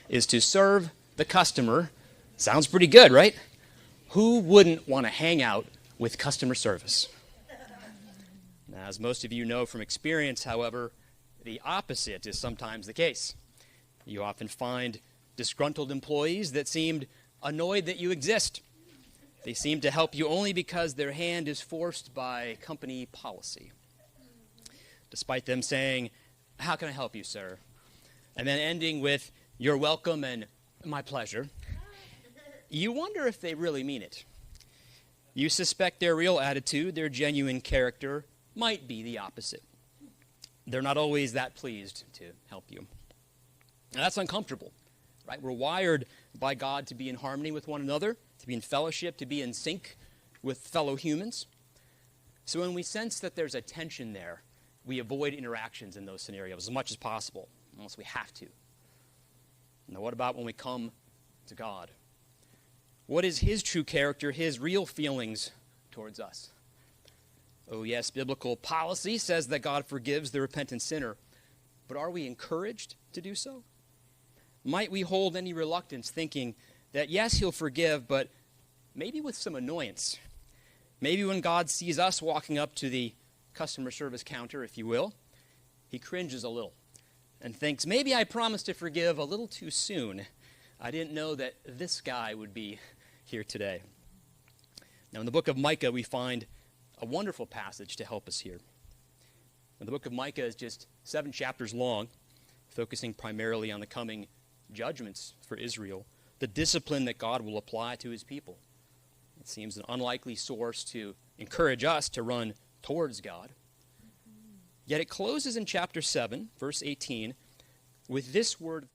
is to serve the customer. Sounds pretty good, right? Who wouldn't want to hang out with customer service? Now, as most of you know from experience, however, the opposite is sometimes the case. You often find disgruntled employees that seemed annoyed that you exist. They seem to help you only because their hand is forced by company policy. Despite them saying, "How can I help you, sir?" and then ending with, "You're welcome and my pleasure," you wonder if they really mean it. You suspect their real attitude, their genuine character, might be the opposite. They're not always that pleased to help you. Now, that's uncomfortable, right? We're wired by God to be in harmony with one another, to be in fellowship, to be in sync with fellow humans. So when we sense that there's a tension there, we avoid interactions in those scenarios as much as possible, unless we have to. Now, what about when we come to God? What is his true character, his real feelings towards us? Oh yes, biblical policy says that God forgives the repentant sinner, but are we encouraged to do so? Might we hold any reluctance thinking that yes, he'll forgive, but maybe with some annoyance? Maybe when God sees us walking up to the customer service counter, if you will, he cringes a little and thinks, maybe I promised to forgive a little too soon. I didn't know that this guy would be here today. Now, in the book of Micah, we find a wonderful passage to help us here. Now, the book of Micah is just 7 chapters long, focusing primarily on the coming judgments for Israel, the discipline that God will apply to his people. It seems an unlikely source to encourage us to run towards God. Yet it closes in chapter 7, verse 18, with this word